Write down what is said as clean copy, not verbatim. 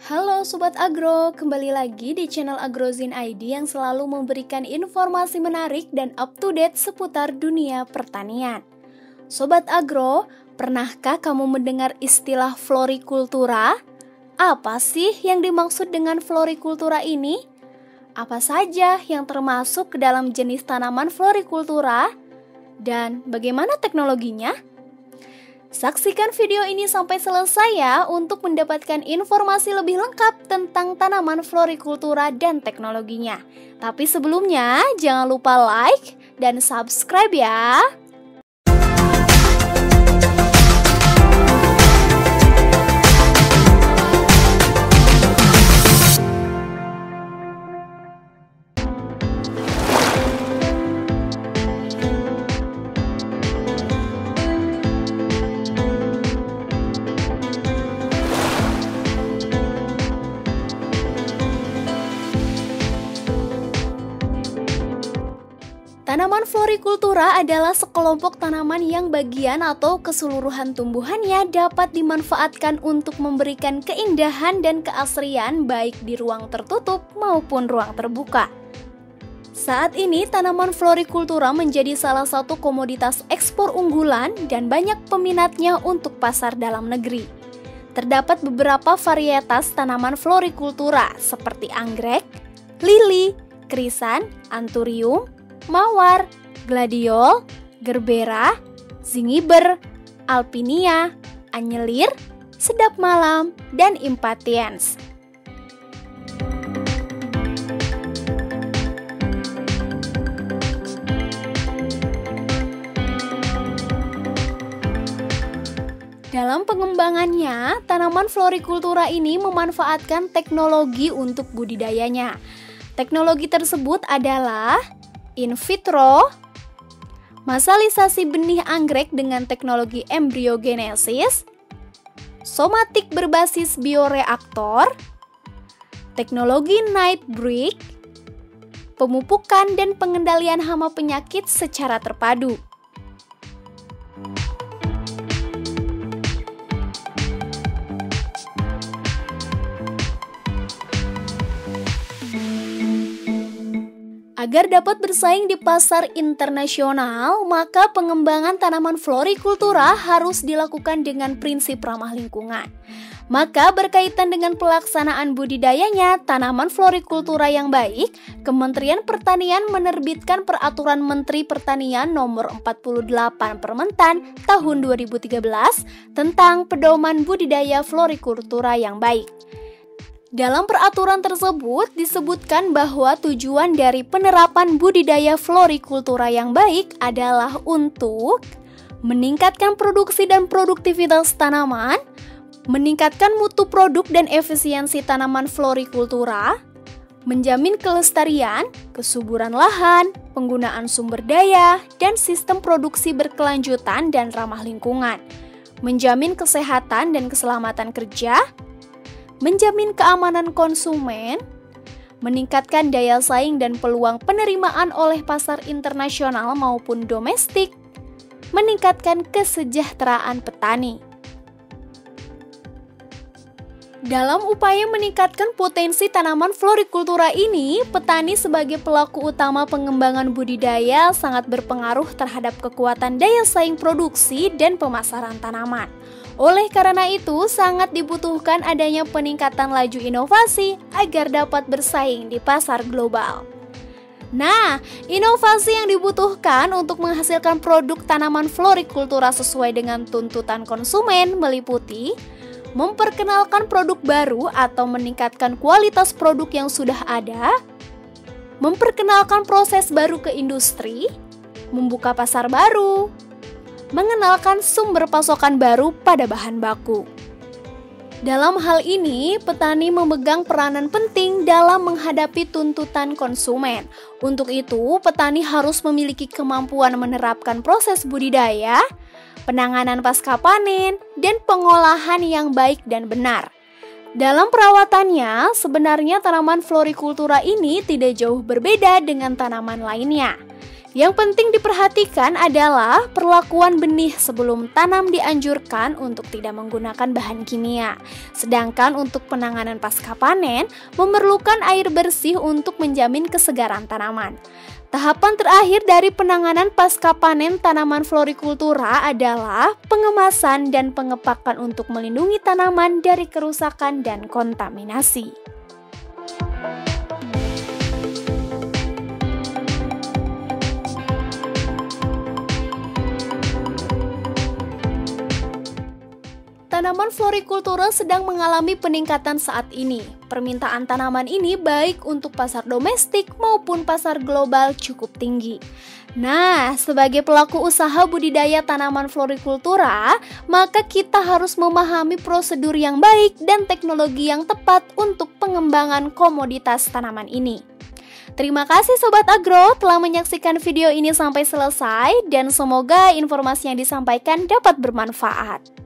Halo Sobat Agro, kembali lagi di channel Agrozin ID yang selalu memberikan informasi menarik dan up-to-date seputar dunia pertanian. Sobat Agro, pernahkah kamu mendengar istilah florikultura? Apa sih yang dimaksud dengan florikultura ini? Apa saja yang termasuk ke dalam jenis tanaman florikultura? Dan bagaimana teknologinya? Saksikan video ini sampai selesai ya untuk mendapatkan informasi lebih lengkap tentang tanaman florikultura dan teknologinya. Tapi sebelumnya jangan lupa like dan subscribe ya. Tanaman florikultura adalah sekelompok tanaman yang bagian atau keseluruhan tumbuhannya dapat dimanfaatkan untuk memberikan keindahan dan keasrian baik di ruang tertutup maupun ruang terbuka. Saat ini tanaman florikultura menjadi salah satu komoditas ekspor unggulan dan banyak peminatnya untuk pasar dalam negeri. Terdapat beberapa varietas tanaman florikultura seperti anggrek, lili, krisan, anthurium, mawar, gladiol, gerbera, zingiber, alpinia, anyelir, sedap malam, dan impatiens. Dalam pengembangannya, tanaman florikultura ini memanfaatkan teknologi untuk budidayanya. Teknologi tersebut adalah in vitro, masalisasi benih anggrek dengan teknologi embryogenesis, somatik berbasis bioreaktor, teknologi night break, pemupukan dan pengendalian hama penyakit secara terpadu. Agar dapat bersaing di pasar internasional, maka pengembangan tanaman florikultura harus dilakukan dengan prinsip ramah lingkungan. Maka berkaitan dengan pelaksanaan budidayanya tanaman florikultura yang baik, Kementerian Pertanian menerbitkan Peraturan Menteri Pertanian Nomor 48 Permentan Tahun 2013 tentang pedoman budidaya florikultura yang baik. Dalam peraturan tersebut disebutkan bahwa tujuan dari penerapan budidaya florikultura yang baik adalah untuk meningkatkan produksi dan produktivitas tanaman, meningkatkan mutu produk dan efisiensi tanaman florikultura, menjamin kelestarian, kesuburan lahan, penggunaan sumber daya, dan sistem produksi berkelanjutan dan ramah lingkungan, menjamin kesehatan dan keselamatan kerja, menjamin keamanan konsumen, meningkatkan daya saing dan peluang penerimaan oleh pasar internasional maupun domestik, meningkatkan kesejahteraan petani. Dalam upaya meningkatkan potensi tanaman florikultura ini, petani sebagai pelaku utama pengembangan budidaya sangat berpengaruh terhadap kekuatan daya saing produksi dan pemasaran tanaman. Oleh karena itu, sangat dibutuhkan adanya peningkatan laju inovasi agar dapat bersaing di pasar global. Nah, inovasi yang dibutuhkan untuk menghasilkan produk tanaman florikultura sesuai dengan tuntutan konsumen meliputi memperkenalkan produk baru atau meningkatkan kualitas produk yang sudah ada, memperkenalkan proses baru ke industri, membuka pasar baru, mengenalkan sumber pasokan baru pada bahan baku. Dalam hal ini, petani memegang peranan penting dalam menghadapi tuntutan konsumen. Untuk itu, petani harus memiliki kemampuan menerapkan proses budidaya, penanganan pasca panen, dan pengolahan yang baik dan benar. Dalam perawatannya, sebenarnya tanaman florikultura ini tidak jauh berbeda dengan tanaman lainnya. Yang penting diperhatikan adalah perlakuan benih sebelum tanam dianjurkan untuk tidak menggunakan bahan kimia. Sedangkan untuk penanganan pasca panen memerlukan air bersih untuk menjamin kesegaran tanaman. Tahapan terakhir dari penanganan pasca panen tanaman florikultura adalah pengemasan dan pengepakan untuk melindungi tanaman dari kerusakan dan kontaminasi. Tanaman florikultura sedang mengalami peningkatan saat ini. Permintaan tanaman ini baik untuk pasar domestik maupun pasar global cukup tinggi. Nah, sebagai pelaku usaha budidaya tanaman florikultura, maka kita harus memahami prosedur yang baik dan teknologi yang tepat untuk pengembangan komoditas tanaman ini. Terima kasih Sobat Agro telah menyaksikan video ini sampai selesai dan semoga informasi yang disampaikan dapat bermanfaat.